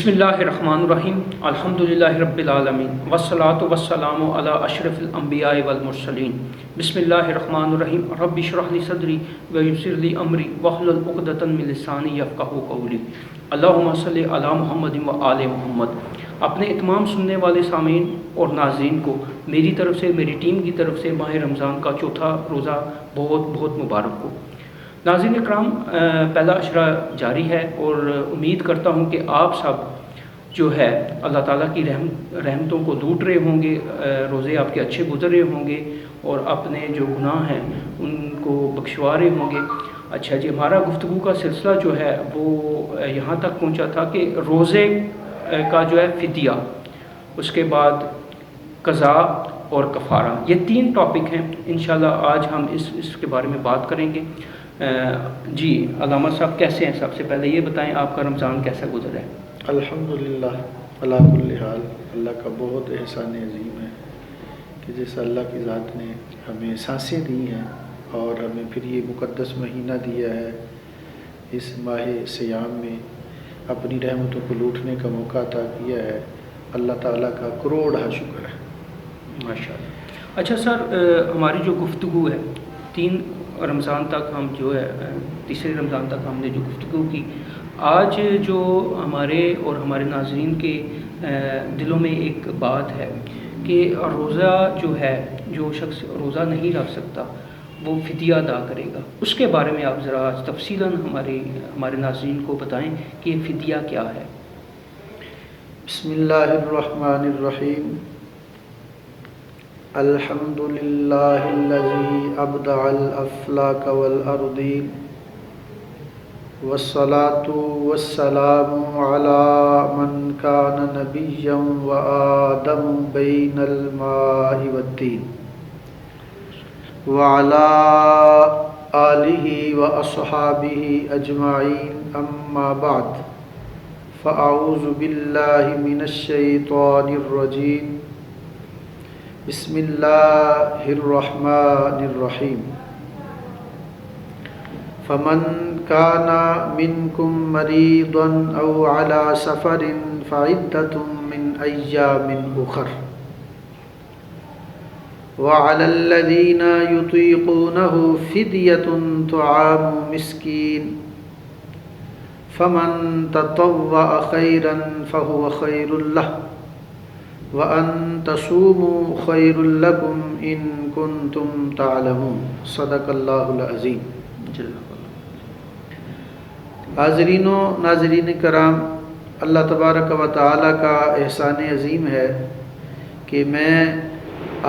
بسم اللہ الرحمن الرحیم الحمدللہ رب العالمین والصلاة والسلام علی اشرف الانبیاء والمرسلین بسم اللہ الرحمن الرحیم رب اشرح لی صدری ویسر لی امری واحلل عقدۃ من لسانی یفقہوا قولی اللہم صلی علی محمد و آل محمد۔ اپنے تمام سننے والے سامعین اور ناظرین کو میری طرف سے، میری ٹیم کی طرف سے ماہ رمضان کا چوتھا روزہ بہت بہت مبارک ہو۔ ناظرین اکرام، پہلا عشرہ جاری ہے اور امید کرتا ہوں کہ آپ سب جو ہے اللہ تعالیٰ کی رحمتوں کو لوٹ رہے ہوں گے، روزے آپ کے اچھے گزر رہے ہوں گے اور اپنے جو گناہ ہیں ان کو بخشوا رہے ہوں گے۔ اچھا جی، ہمارا گفتگو کا سلسلہ جو ہے وہ یہاں تک پہنچا تھا کہ روزے کا جو ہے فدیہ، اس کے بعد قضا اور کفارہ، یہ تین ٹاپک ہیں۔ انشاءاللہ آج ہم اس کے بارے میں بات کریں گے۔ جی علامہ صاحب کیسے ہیں؟ سب سے پہلے یہ بتائیں آپ کا رمضان کیسا گزرا ہے؟ الحمدللہ علی کل حال، اللہ کا بہت احسان عظیم ہے کہ جس اللہ کی ذات نے ہمیں سانسیں دی ہیں اور ہمیں پھر یہ مقدس مہینہ دیا ہے، اس ماہ سیام میں اپنی رحمتوں کو لوٹنے کا موقع عطا کیا ہے۔ اللہ تعالیٰ کا کروڑہ شکر ہے، ماشاءاللہ۔ اچھا سر، ہماری جو گفتگو ہے 3 رمضان تک، ہم جو ہے تیسرے رمضان تک ہم نے جو گفتگو کی، آج جو ہمارے اور ہمارے ناظرین کے دلوں میں ایک بات ہے کہ روزہ جو ہے، جو شخص روزہ نہیں رکھ سکتا وہ فدیہ ادا کرے گا۔ اس کے بارے میں آپ ذرا تفصیلاً ہمارے ناظرین کو بتائیں کہ یہ فدیہ کیا ہے۔ بسم اللہ الرحمن الرحیم۔ الحمدللہ الذی ابدع الافلاک والارضین والصلاة والسلام علی من کان نبیا وآدم بین الماء والطین وعلی آلہ واصحابہ اجمعین، اما بعد فاعوذ باللہ من الشیطان الرجیم۔ بسم اللہ الرحمن الرحیم۔ فمن کان منکم مریضا او علی سفر فعدۃ من ایام اخر وعلی الذین یطیقونہ فدیۃ طعام مسکین فمن تطوع خیرا فہو خیر لہ وَأَن تَصُومُوا خَيْرٌ لَكُمْ إِن كُنتُمْ تَعْلَمُونَ۔ صدق اللہ العظیم۔ حاضرین و ناظرین کرام، اللہ تبارک و تعالیٰ کا احسان عظیم ہے کہ میں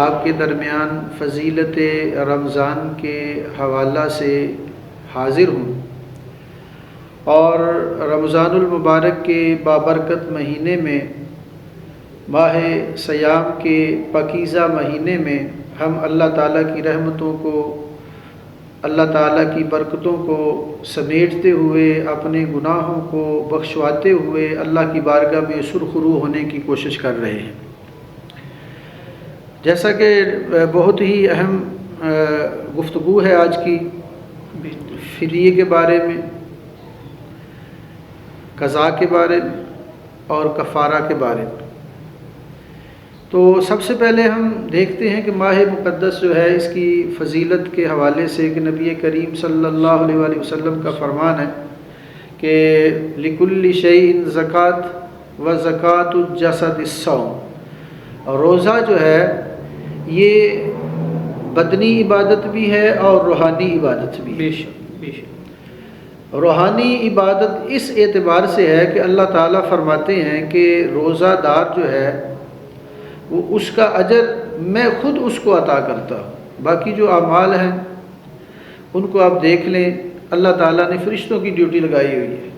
آپ کے درمیان فضیلت رمضان کے حوالہ سے حاضر ہوں اور رمضان المبارک کے بابرکت مہینے میں، ماہ سیام کے پاکیزہ مہینے میں ہم اللہ تعالیٰ کی رحمتوں کو، اللہ تعالیٰ کی برکتوں کو سمیٹتے ہوئے، اپنے گناہوں کو بخشواتے ہوئے اللہ کی بارگاہ میں سرخرو ہونے کی کوشش کر رہے ہیں۔ جیسا کہ بہت ہی اہم گفتگو ہے آج کی، فدیے کے بارے میں، قضاء کے بارے میں اور کفارہ کے بارے میں۔ تو سب سے پہلے ہم دیکھتے ہیں کہ ماہ مقدس جو ہے، اس کی فضیلت کے حوالے سے کہ نبی کریم صلی اللہ علیہ وآلہ وسلم کا فرمان ہے کہ لِكُلِّ شَيْءٍ زَكَاةٌ وَزَكَاةُ الجَّسَدِ الصَّوْمُ۔ روزہ جو ہے یہ بدنی عبادت بھی ہے اور روحانی عبادت بھی ہے۔ بے شک۔ روحانی عبادت اس اعتبار سے ہے کہ اللہ تعالیٰ فرماتے ہیں کہ روزہ دار جو ہے وہ اس کا اجر میں خود اس کو عطا کرتا ہوں۔ باقی جو اعمال ہیں ان کو آپ دیکھ لیں، اللہ تعالیٰ نے فرشتوں کی ڈیوٹی لگائی ہوئی ہے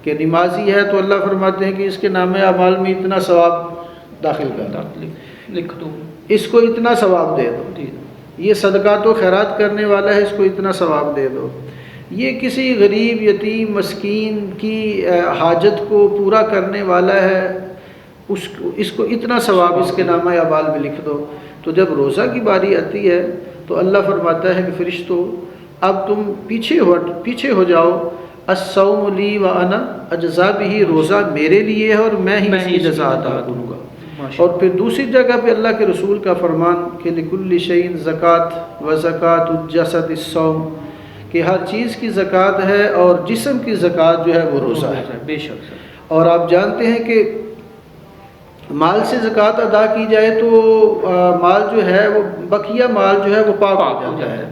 کہ نمازی ہے تو اللہ فرماتے ہیں کہ اس کے نام اعمال میں اتنا ثواب داخل کر، لکھ دو، اس کو اتنا ثواب دے دو، یہ صدقات و خیرات کرنے والا ہے، اس کو اتنا ثواب دے دو، یہ کسی غریب یتیم مسکین کی حاجت کو پورا کرنے والا ہے، اس کو اتنا ثواب اس کے نامہ اعمال میں لکھ دو۔ تو جب روزہ کی باری آتی ہے تو اللہ فرماتا ہے کہ فرشتوں اب تم پیچھے ہو جاؤ، الصوم لی وانا اجزا بہ، روزہ میرے لیے ہے اور میں ہی اس کی جزا عطا کروں گا۔ اور پھر دوسری جگہ پہ اللہ کے رسول کا فرمان کہ لکل شیء زکوٰۃ و زکوٰۃ الجسد الصوم، کہ ہر چیز کی زکوٰۃ ہے اور جسم کی زکوٰۃ جو ہے وہ روزہ ہے۔ بے شک۔ اور آپ جانتے ہیں کہ مال سے زکوٰۃ ادا کی جائے تو مال جو ہے وہ بقیہ مال جو ہے وہ پاک ہو جاتا ہے،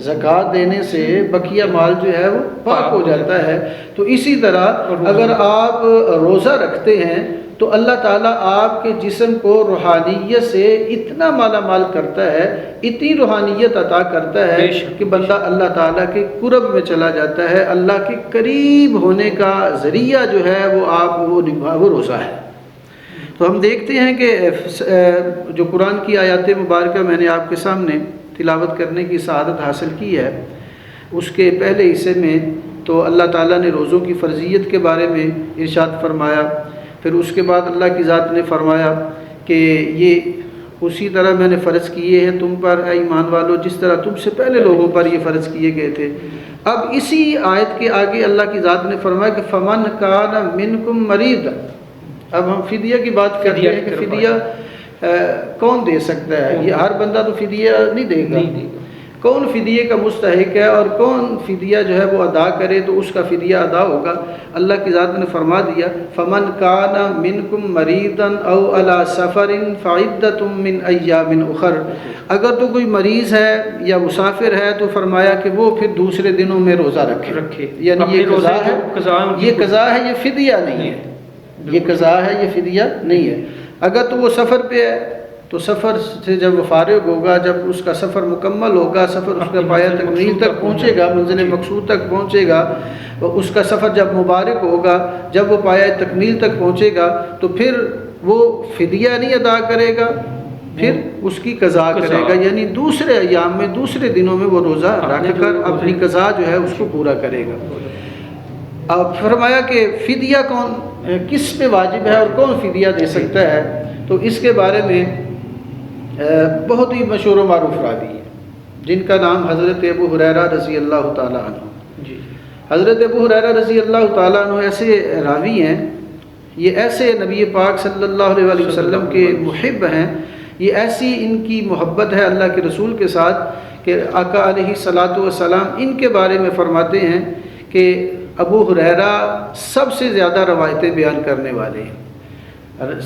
زکوٰۃ دینے سے بقیہ مال جو ہے وہ پاک ہو جاتا ہے۔ تو اسی طرح اگر آپ روزہ رکھتے ہیں تو اللہ تعالیٰ آپ کے جسم کو روحانیت سے اتنا مالا مال کرتا ہے، اتنی روحانیت عطا کرتا ہے کہ بندہ اللہ تعالیٰ کے قرب میں چلا جاتا ہے۔ اللہ کے قریب ہونے کا ذریعہ جو ہے وہ روزہ ہے۔ تو ہم دیکھتے ہیں کہ جو قرآن کی آیات مبارکہ میں نے آپ کے سامنے تلاوت کرنے کی سعادت حاصل کی ہے، اس کے پہلے حصے میں تو اللہ تعالیٰ نے روزوں کی فرضیت کے بارے میں ارشاد فرمایا، پھر اس کے بعد اللہ کی ذات نے فرمایا کہ یہ اسی طرح میں نے فرض کیے ہیں تم پر اے ایمان والو جس طرح تم سے پہلے لوگوں پر یہ فرض کیے گئے تھے۔ اب اسی آیت کے آگے اللہ کی ذات نے فرمایا کہ فمن کان منکم مریض، اب ہم فدیہ کی بات کر رہے ہیں کہ فدیہ کون دے سکتا ہے؟ یہ ہر بندہ تو فدیہ نہیں دے گا، کون فدیے کا مستحق ہے اور کون فدیہ جو ہے وہ ادا کرے تو اس کا فدیہ ادا ہوگا۔ اللہ کی ذات نے فرما دیا فمن کان منکم مریضا او علی سفر فعدۃ من ایام اخر، اگر تو کوئی مریض ہے یا مسافر ہے تو فرمایا کہ وہ پھر دوسرے دنوں میں روزہ رکھے، یعنی یہ قضا ہے، یہ قضا ہے، یہ فدیہ نہیں ہے، یہ قضا ہے، یہ فدیہ نہیں ہے۔ اگر تو وہ سفر پہ ہے تو سفر سے جب وہ فارغ ہوگا، جب اس کا سفر مکمل ہوگا، سفر اس کا پایہ تکمیل تک پہنچے گا، منزل مقصود تک پہنچے گا، اس کا سفر جب مبارک ہوگا، جب وہ پایہ تکمیل تک پہنچے گا تو پھر وہ فدیہ نہیں ادا کرے گا، پھر اس کی قضا کرے گا، یعنی دوسرے ایام میں دوسرے دنوں میں وہ روزہ رکھ کر اپنی قضا جو ہے اس کو پورا کرے گا۔ اب فرمایا کہ فدیہ کون کس پہ واجب ہے اور کون فدیہ دے سکتا ہے، تو اس کے بارے میں بہت ہی مشہور و معروف راوی ہے جن کا نام حضرت ابو ہریرہ رضی اللہ تعالیٰ عنہ۔ حضرت ابو ہریرہ رضی اللہ تعالیٰ عنہ ایسے راوی ہیں، یہ ایسے نبی پاک صلی اللہ علیہ وسلم کے محب ہیں، یہ ایسی ان کی محبت ہے اللہ کے رسول کے ساتھ کہ آقا علیہ الصلاۃ والسلام ان کے بارے میں فرماتے ہیں کہ ابو ہریرہ سب سے زیادہ روایتیں بیان کرنے والے ہیں،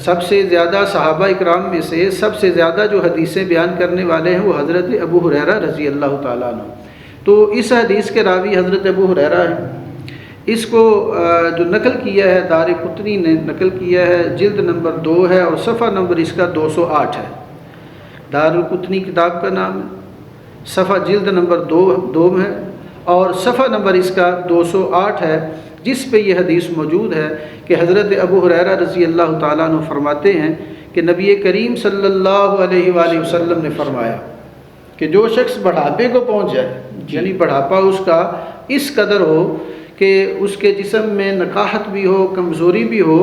سب سے زیادہ صحابہ اکرام میں سے سب سے زیادہ جو حدیثیں بیان کرنے والے ہیں وہ حضرت ابو ہریرہ رضی اللہ تعالیٰ عنہ۔ تو اس حدیث کے راوی حضرت ابو ہریرہ ہیں، اس کو جو نقل کیا ہے دارقطنی نے نقل کیا ہے، جلد نمبر 2 ہے اور صفحہ نمبر اس کا 208 ہے۔ دارقطنی کتاب کا نام ہے، صفحہ جلد نمبر 2 ہے اور صفحہ نمبر اس کا 208 ہے، جس پہ یہ حدیث موجود ہے کہ حضرت ابو ہریرہ رضی اللہ تعالیٰ عنہ فرماتے ہیں کہ نبی کریم صلی اللہ علیہ وآلہ وسلم نے فرمایا کہ جو شخص بڑھاپے کو پہنچ جائے، یعنی بڑھاپا اس کا اس قدر ہو کہ اس کے جسم میں نقاہت بھی ہو، کمزوری بھی ہو،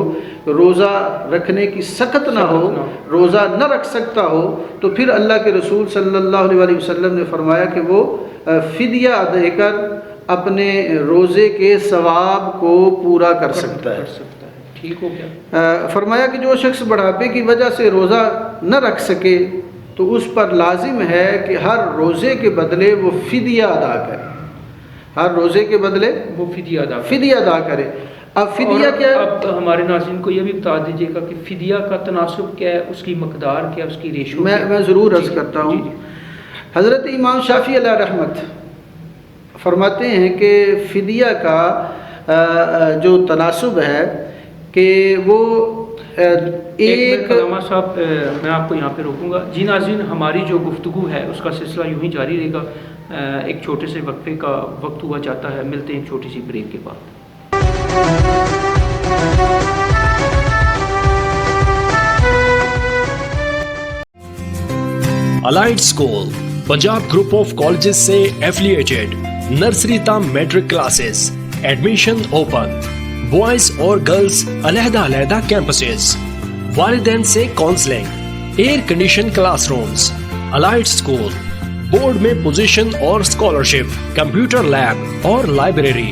روزہ رکھنے کی سخت نہ ہو، روزہ نہ رکھ سکتا ہو، تو پھر اللہ کے رسول صلی اللہ علیہ وسلم نے فرمایا کہ وہ فدیہ دے کر اپنے روزے کے ثواب کو پورا کر سکتا ہے۔ ٹھیک ہو گیا۔ فرمایا کہ جو شخص بڑھاپے کی وجہ سے روزہ نہ رکھ سکے تو اس پر لازم ہے کہ ہر روزے کے بدلے وہ فدیہ ادا کرے، ہر روزے کے بدلے وہ فدیہ ادا کرے۔ اب فدیہ کیا ہے؟ اب ہمارے ناظرین کو یہ بھی بتا دیجیے گا کہ فدیہ کا تناسب کیا ہے، اس کی مقدار کیا ہے، اس کی ریشو میں ضرور عرض کرتا ہوں۔ حضرت امام شافعی علیہ رحمت فرماتے ہیں کہ فدیہ کا جو تناسب ہے کہ وہ ایک علامہ صاحب میں آپ کو یہاں پہ روکوں گا۔ جی ناظرین، ہماری جو گفتگو ہے اس کا سلسلہ یوں ہی جاری رہے گا، ایک چھوٹے سے وقفے کا وقت ہوا جاتا ہے، ملتے ہیں ایک چھوٹی سی بریک کے بعد۔ Elite school Punjab group of colleges سے ایفیلیٹڈ، نرسری تا matric classes, admission open, boys اور گرلز علیحدہ علیحدہ کیمپسز، والدین سے counselling, air condition class rooms, Elite school, board میں پوزیشن اور اسکالرشپ، کمپیوٹر لیب اور library,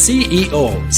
CEO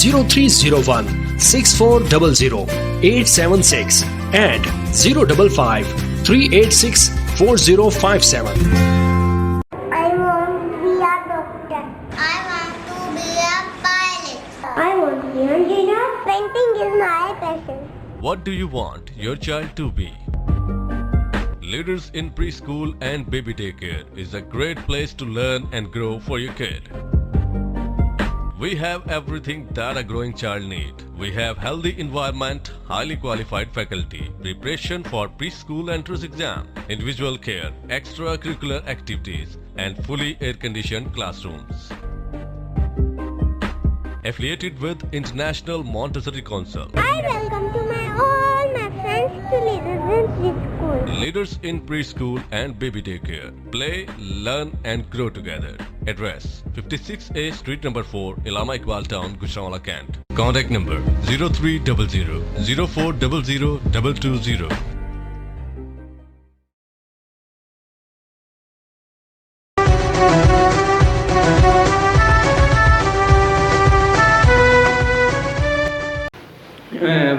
0301 6400 876 and 055 386 4057। I want to be a doctor. I want to be a pilot. I want to be an engineer. Painting is my passion. What do you want your child to be? Leaders in Preschool and Baby Daycare is a great place to learn and grow for your kid. We have everything that a growing child needs. We have healthy environment, highly qualified faculty, preparation for preschool entrance exam, individual care, extracurricular activities, and fully air-conditioned classrooms. Affiliated with International Montessori Council. I welcome to all my friends to Leaders in Preschool. Leaders in Preschool and Baby Daycare. Play, learn and grow together. Address 56A Street number 4, Ilama Iqbal Town, Gujranwala, Kent. Contact number 0300 0400 220.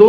2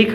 1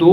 2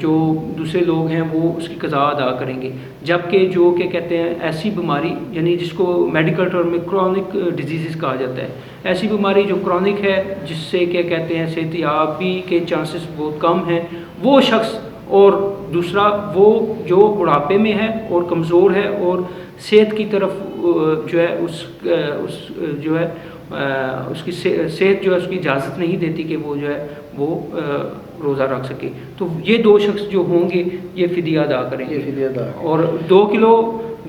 جو دوسرے لوگ ہیں وہ اس کی قضا ادا کریں گے، جبکہ جو کہ کہتے ہیں ایسی بیماری یعنی جس کو میڈیکل ٹرم میں کرونک ڈیزیزز کہا جاتا ہے، ایسی بیماری جو کرونک ہے جس سے کیا کہتے ہیں صحت یابی کے چانسز بہت کم ہیں، وہ شخص، اور دوسرا وہ جو بڑھاپے میں ہے اور کمزور ہے اور صحت کی طرف جو ہے اس جو ہے اس کی صحت جو ہے اس کی اجازت نہیں دیتی کہ وہ جو ہے وہ روزہ رکھ سکے، تو یہ 2 شخص جو ہوں گے یہ فدیہ ادا کریں گے، یہ فدیہ ادا، اور 2 کلو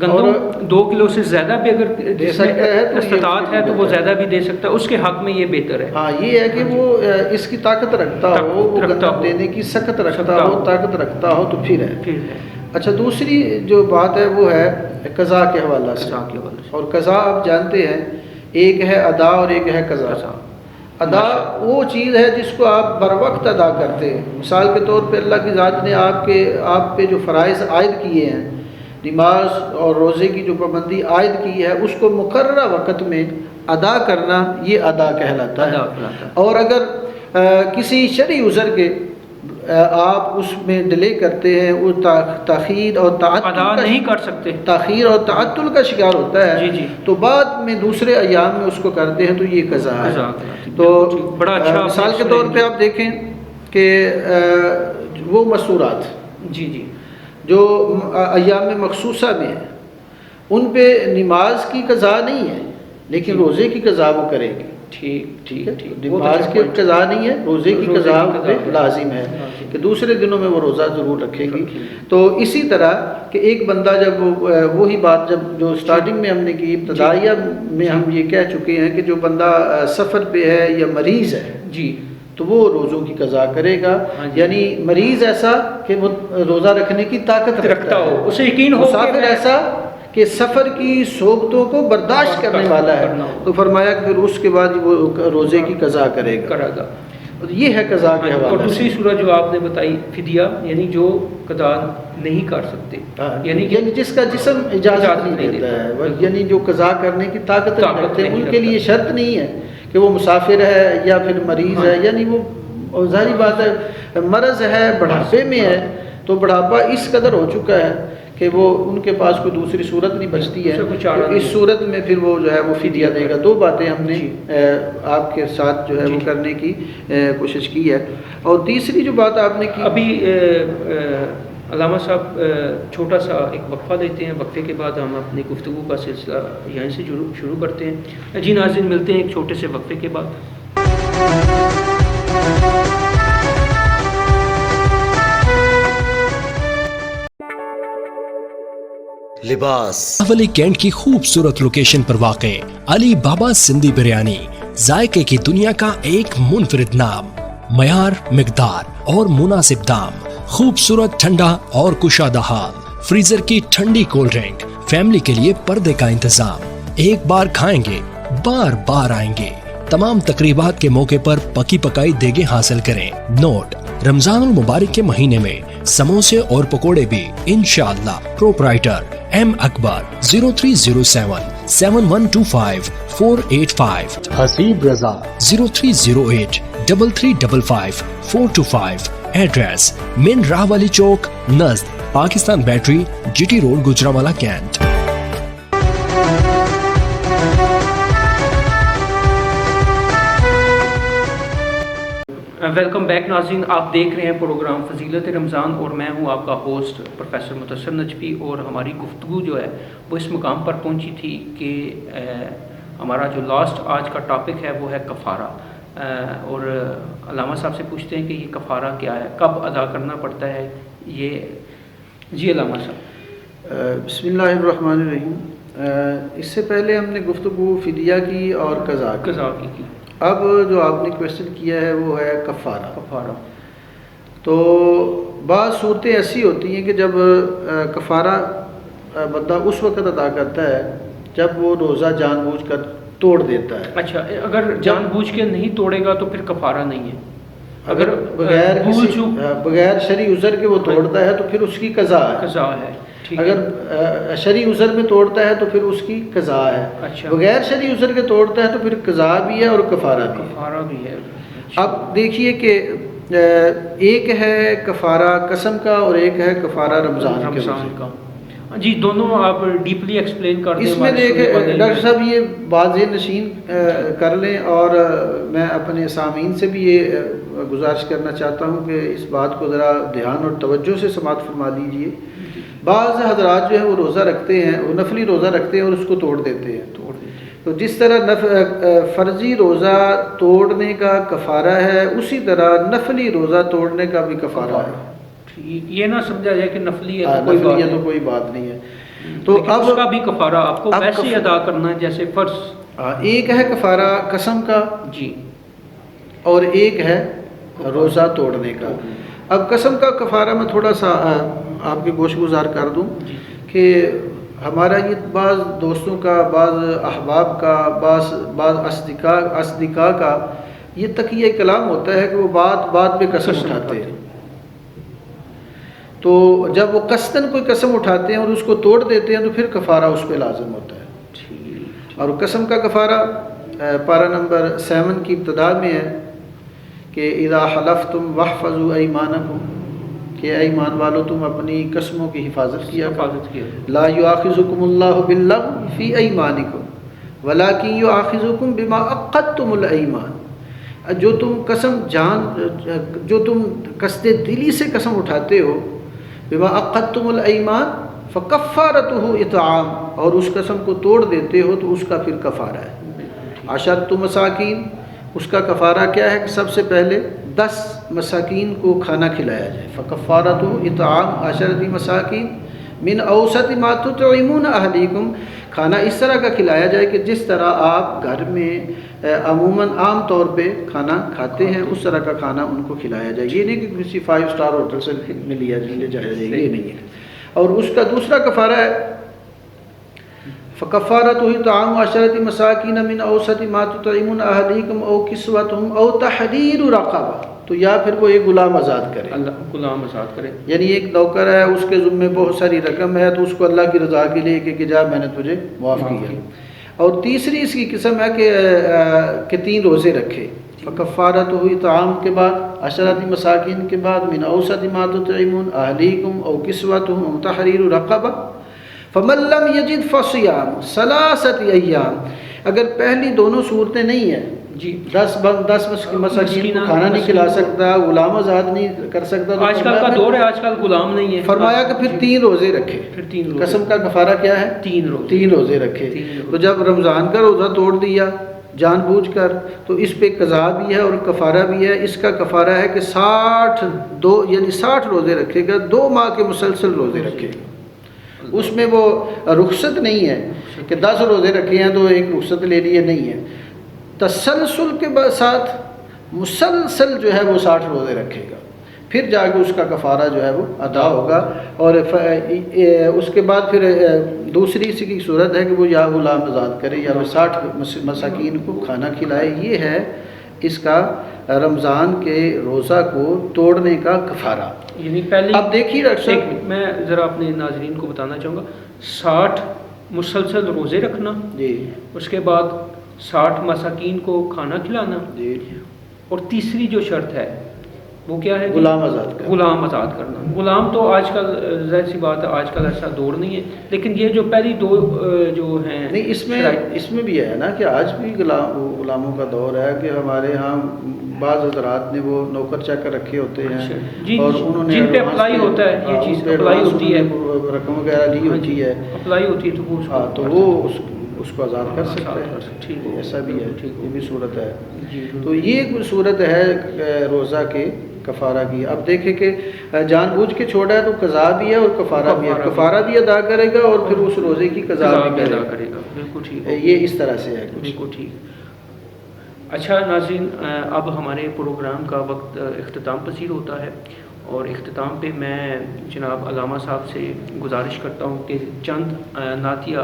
گندم 2 کلو سے زیادہ بھی اگر جس میں استطاعت ہے تو وہ زیادہ بھی دے سکتا ہے، اس کے حق میں یہ بہتر ہے۔ ہاں یہ ہے کہ وہ اس کی طاقت رکھتا ہو، وہ گندم دینے کی سخت رکھتا ہو، طاقت رکھتا ہو تو پھر ہے۔ اچھا، دوسری جو بات ہے وہ ہے قضا کے حوالہ سے، اور قضا آپ جانتے ہیں ایک ہے ادا اور ایک ہے قضا۔ ادا وہ چیز ہے جس کو آپ بر وقت ادا کرتے ہیں، مثال کے طور پہ اللہ کی ذات نے آپ پہ جو فرائض عائد کیے ہیں، نماز اور روزے کی جو پابندی عائد کی ہے، اس کو مقررہ وقت میں ادا کرنا یہ ادا کہلاتا ہے۔ اور اگر کسی شرعی عذر کے آپ اس میں ڈیلے کرتے ہیں، وہ تاخیر اور تعطل نہیں کر سکتے، تاخیر اور تعطل کا شکار ہوتا ہے، تو بعد میں دوسرے ایام میں اس کو کرتے ہیں تو یہ قضا ہے۔ تو بڑا اچھا مثال کے طور پہ آپ دیکھیں کہ وہ مسورات جی جو ایام مخصوصہ میں ہیں ان پہ نماز کی قضا نہیں ہے لیکن روزے کی قضا وہ کریں گے۔ ٹھیک ہے، نماز کی قضا نہیں ہے، روزے کی قضا پہ لازم ہے کہ دوسرے دنوں میں وہ روزہ ضرور رکھیں گی۔ تو اسی طرح کہ ایک بندہ جب وہی بات جو سٹارٹنگ میں ہم نے کی، ابتدائیہ میں ہم یہ کہہ چکے ہیں کہ جو بندہ سفر پہ ہے یا مریض ہے جی تو وہ روزوں کی قضا کرے گا، یعنی مریض ایسا کہ وہ روزہ رکھنے کی طاقت رکھتا ہو، اسے یقین ہو، مسافر ایسا کہ سفر کی صحبتوں کو برداشت کرنے والا ہے، تو فرمایا کہ پھر اس کے بعد وہ روزے کی قضا کرے گا۔ یہ ہے قضا کے حوالے۔ اور دوسری صورت جو آپ نے بتائی فدیہ، یعنی جو قضا نہیں کر سکتے، یعنی جس کا جسم اجازت نہیں دیتا ہے، یعنی جو قضا کرنے کی طاقت نہیں رکھتے، ان کے لیے شرط نہیں ہے کہ وہ مسافر ہے یا پھر مریض ہے، یعنی وہ ظاہری بات ہے مرض ہے، بڑھاپے میں ہے، تو بڑھاپا اس قدر ہو چکا ہے کہ وہ ان کے پاس کوئی دوسری صورت نہیں بچتی ہے، اس صورت میں پھر وہ جو ہے وہ فدیہ دے گا۔ 2 باتیں ہم نے آپ کے ساتھ جو ہے وہ کرنے کی کوشش کی ہے۔ اور تیسری جو بات آپ نے کی، ابھی علامہ صاحب چھوٹا سا ایک وقفہ دیتے ہیں، وقفے کے بعد ہم اپنی گفتگو کا سلسلہ یہیں سے شروع کرتے ہیں۔ جی ناظرین، ملتے ہیں ایک چھوٹے سے وقفے کے بعد۔ لباس اولی کینٹ کی خوبصورت لوکیشن پر واقع علی بابا سندھی بریانی، ذائقے کی دنیا کا ایک منفرد نام، معیار، مقدار اور مناسب دام، خوبصورت ٹھنڈا اور کشادہ حال، فریزر کی ٹھنڈی کولڈ ڈرنک، فیملی کے لیے پردے کا انتظام، ایک بار کھائیں گے بار بار آئیں گے۔ تمام تقریبات کے موقع پر پکی پکائی دیگیں حاصل کریں۔ نوٹ: رمضان المبارک کے مہینے میں سموسے اور پکوڑے بھی انشاءاللہ۔ Proprietor M Akbar, 0307 7125 485، Haseeb Raza, 0308 3355 425۔ Address: main راہ والی چوک، نزد Pakistan battery, G T road, Gujranwala, cantt. Welcome back ناظرین، آپ دیکھ رہے ہیں پروگرام فضیلت رمضان اور میں ہوں آپ کا ہوسٹ پروفیسر متسم نجفی، اور ہماری گفتگو جو ہے وہ اس مقام پر پہنچی تھی کہ ہمارا جو لاسٹ آج کا ٹاپک ہے وہ ہے کفارہ، اور علامہ صاحب سے پوچھتے ہیں کہ یہ کفارہ کیا ہے، کب ادا کرنا پڑتا ہے یہ؟ جی علامہ صاحب۔ بسم اللہ الرحمن الرحیم۔ اس سے پہلے ہم نے گفتگو فدیہ کی اور قضا کی۔ اب جو آپ نے کویشچن کیا ہے وہ ہے کفارہ۔ تو بعض صورتیں ایسی ہوتی ہیں کہ جب کفارہ بندہ اس وقت ادا کرتا ہے جب وہ روزہ جان بوجھ کر توڑ دیتا ہے۔ اچھا، اگر جان بوجھ کے نہیں توڑے گا تو پھر کفارہ نہیں ہے؟ اگر بغیر شرعی عذر کے وہ توڑتا ہے تو پھر اس کی قضا ہے۔ اگر شرعی عذر میں توڑتا ہے تو پھر اس کی قضا ہے۔ بغیر شرعی عذر کے توڑتا ہے تو پھر قضا بھی ہے اور کفارہ بھی ہے۔ اب دیکھیے کہ ایک ہے کفارہ قسم کا اور ایک ہے کفارہ رمضان کے روزے کا. جی دونوں آپ ڈیپلی ایکسپلین کر دیں. اس میں دیکھیں ڈاکٹر صاحب یہ بات ذہن نشین کر لیں، اور میں اپنے سامعین سے بھی یہ گزارش کرنا چاہتا ہوں کہ اس بات کو ذرا دھیان اور توجہ سے سماعت فرما لیجیے. بعض حضرات جو ہیں وہ روزہ رکھتے ہیں، وہ نفلی روزہ رکھتے ہیں اور اس کو توڑ دیتے ہیں. تو جس طرح فرضی روزہ توڑنے کا کفارہ ہے، اسی طرح نفلی روزہ توڑنے کا بھی کفارہ ہے. یہ نہ سمجھا جائے کہ نفلی ہے تو کوئی بات نہیں ہے. تو اب اس کا بھی کفارہ آپ کو ویسے ہی ادا کرنا ہے جیسے فرض. ایک ہے کفارہ قسم کا جی، اور ایک ہے روزہ توڑنے کا. اب قسم کا کفارہ میں تھوڑا سا آپ کے گوش گزار کر دوں کہ ہمارا یہ بعض دوستوں کا، بعض احباب کا، بعض اصدقاء کا یہ تقیہ کلام ہوتا ہے کہ وہ بات پہ قسم اٹھاتے ہیں. تو جب وہ قصداً کوئی قسم اٹھاتے ہیں اور اس کو توڑ دیتے ہیں تو پھر کفارہ اس پہ لازم ہوتا ہے. اور قسم کا کفارہ پارہ نمبر 7 کی ابتدا میں ہے کہ اذا حلفتم واحفظوا ایمانکم، کہ اے ایمان والو تم اپنی قسموں کی حفاظت کیا. لا یؤاخذکم اللہ باللغو فی ایمانکم ولکن یؤاخذکم بما عقدتم الایمان. جو تم قصد دلی سے قسم اٹھاتے ہو، بما عقدتم الایمان فکفارتہ اطعام، اور اس قسم کو توڑ دیتے ہو تو اس کا پھر کفارہ ہے. عشرۃ مساکین، اس کا کفارہ کیا ہے کہ سب سے پہلے 10 مساکین کو کھانا کھلایا جائے. فکفارتہ اطعام عشرۃ مساکین من اوسط ما تطعمون اہلیکم، کھانا اس طرح کا کھلایا جائے کہ جس طرح آپ گھر میں عموماً عام طور پہ کھانا کھاتے ہیں اس طرح کا کھانا ان کو کھلایا جائے. یہ نہیں کہ کسی 5 اسٹار ہوٹل سے لے جایا جائے، یہ نہیں ہے. اور اس کا دوسرا کفارہ ہے فکفارتہ اطعام عشرۃ مساکین من اوسط ما تطعمون اہلیکم او کسوتہم او تحریر رقبہ. تو یا پھر وہ ایک غلام آزاد کرے، غلام آزاد کرے. یعنی ایک نوکر ہے، اس کے ذمے بہت ساری رقم ہے، تو اس کو اللہ کی رضا کے لیے کہ جا میں نے تجھے معاف کیا. اور تیسری اس کی قسم ہے کہ 3 روزے رکھے. فکفارتہ اطعام کے بعد عشرۃ مساکین کے بعد من اوسط ما تطعمون اہلیکم او کسوتہم او تحریر رقبہ. فمن لم یجد فصیام 3 ایام. اگر پہلی دونوں صورتیں نہیں ہیں، جی 10 مساکین کو کھانا نہیں کھلا سکتا، غلام آزاد نہیں کر سکتا، تو آج کل کا دور ہے، آج کل غلام نہیں ہے. فرمایا کہ پھر 3 روزے رکھے. قسم کا کفارہ کیا ہے؟ 3 روزے رکھے. تو جب رمضان کا روزہ توڑ دیا جان بوجھ کر تو اس پہ قضا بھی ہے اور کفارہ بھی ہے. اس کا کفارہ ہے کہ 60 روزے رکھے گا، 2 ماہ کے مسلسل روزے رکھے گا. اس میں وہ رخصت نہیں ہے کہ 10 روزے رکھے ہیں تو ایک رخصت لے لیے، نہیں ہے. تسلسل کے ساتھ مسلسل جو ہے وہ 60 روزے رکھے گا، پھر جا کے اس کا کفارہ جو ہے وہ ادا ہوگا. اور اس کے بعد پھر دوسری اسی کی صورت ہے کہ وہ یا غلام آزاد کرے یا وہ 60 مساکین کو کھانا کھلائے. یہ ہے اس کا رمضان کے روزہ کو توڑنے کا کفارہ. یعنی پہلے اب دیکھیے ڈاکٹر صاحب، میں ذرا اپنے ناظرین کو بتانا چاہوں گا، 60 مسلسل روزے رکھنا، جی اس کے بعد 60 مساکین کو کھانا کھلانا، جی، اور تیسری جو شرط ہے وہ کیا ہے؟ غلام آزاد کرنا. غلام آزاد کرنا. غلام تو آج کل ظاہر سی بات ہے، آج کل ایسا دور نہیں ہے، لیکن یہ جو پہلی 2 جو ہیں نہیں، اس میں بھی ہے نا کہ آج بھی غلاموں کا دور ہے کہ ہمارے ہاں بعض حضرات نے وہ نوکر چاکر رکھے ہوتے ہیں اور انہوں نے جن پہ اپلائی ہوتا ہے، یہ چیز اپلائی ہوتی ہے، رقم وغیرہ لی ہوتی ہے، اپلائی ہوتی ہے، تو وہ اس کو آزاد کر سکتا ہے. ایسا بھی ہے، یہ بھی صورت ہے. تو یہ ایک صورت ہے روزہ کے کفارہ کی. اب دیکھیں کہ جان بوجھ کے چھوڑا ہے تو قضا بھی ہے اور کفارہ بھی ہے. کفارہ بھی ادا کرے گا اور پھر اس روزے کی قضا بھی ادا کرے گا. بالکل ٹھیک، یہ اس طرح سے ہے. بالکل ٹھیک. اچھا ناظرین، اب ہمارے پروگرام کا وقت اختتام پذیر ہوتا ہے، اور اختتام پہ میں جناب علامہ صاحب سے گزارش کرتا ہوں کہ چند نعتیہ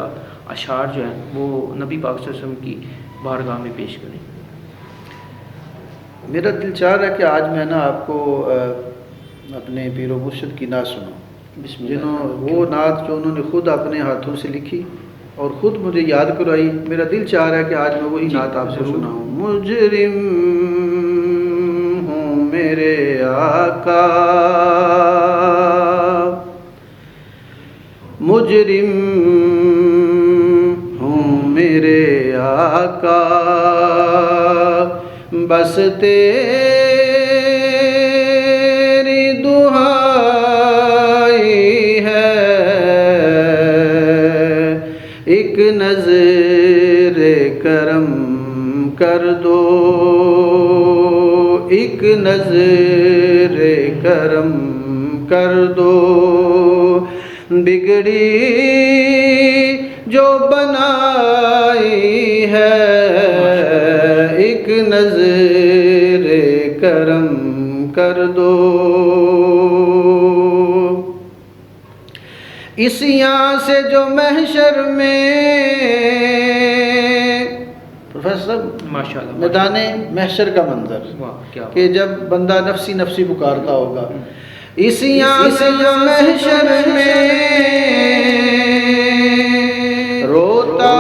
اشعار جو ہیں وہ نبی پاک صلی اللہ علیہ وسلم کی بارگاہ میں پیش کریں. میرا دل چاہ رہا ہے کہ آج میں نا آپ کو اپنے پیر و مرشد کی نعت سناؤں، وہ نعت جو انہوں نے خود اپنے ہاتھوں سے لکھی اور خود مجھے یاد کرائی. میرا دل چاہ رہا ہے کہ آج میں وہی نعت آپ سے سناؤں. مجرم ہوں میں میرے آقا، مجرم ہوں میرے آقا، بس تیری دعائی ہے، ایک نظر کرم کر دو، ایک نظر کرم کر دو، بگڑی جو بنائی ہے، ایک نظر کرم کر دو، اس یہاں سے جو محشر میں پروفیسر ماشاءاللہ میدان محشر کا منظر کہ جب بندہ نفسی نفسی پکارتا ہوگا، اس یہاں سے جو محشر میں روتا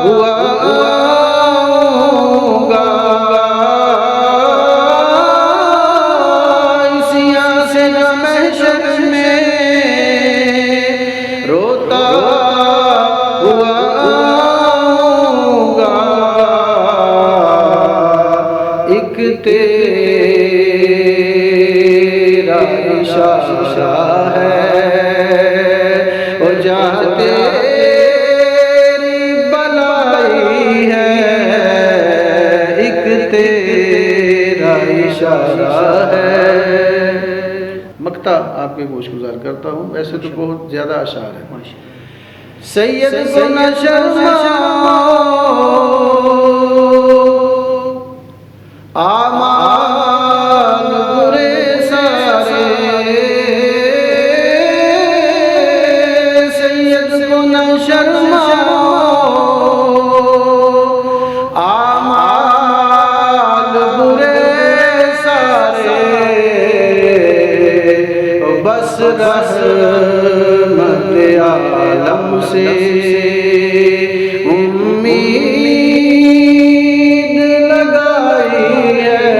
ہوا ہوگا، اس یہاں سے جو محشر میں روتا ہوا ہوگا، ایک تیرا اشارہ ہے، اور جہاں تیری بلائی ہے، ایک تیرا اشارہ ہے۔ مقطع آپ کے گوش گزار کرتا ہوں، ویسے تو بہت زیادہ اشعار ہیں۔ سید کو نہ شرماؤ، اعمال برے سارے، سید کو نہ شرماؤ، اعمال برے سارے، بس رحمت عالم سے امید لگائی ہے،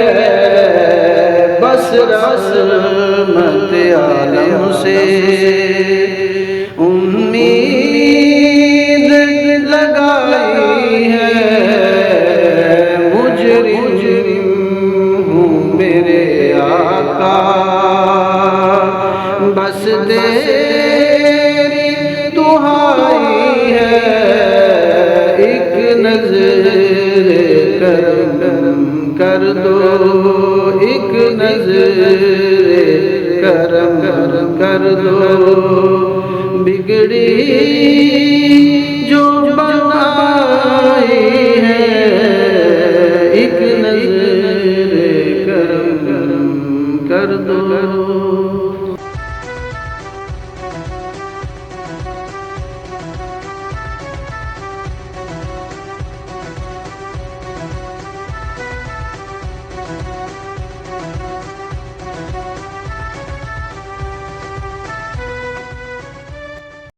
بس رحمت عالم سے امید لگائی ہے، مجرم ہوں میرے آقا، بس تیری دعائی ہے، ایک نظر کرم کر دو، ایک نظر کرم کر دو، بگڑی جو بنائی ہے، ایک نظر کرم کر دو۔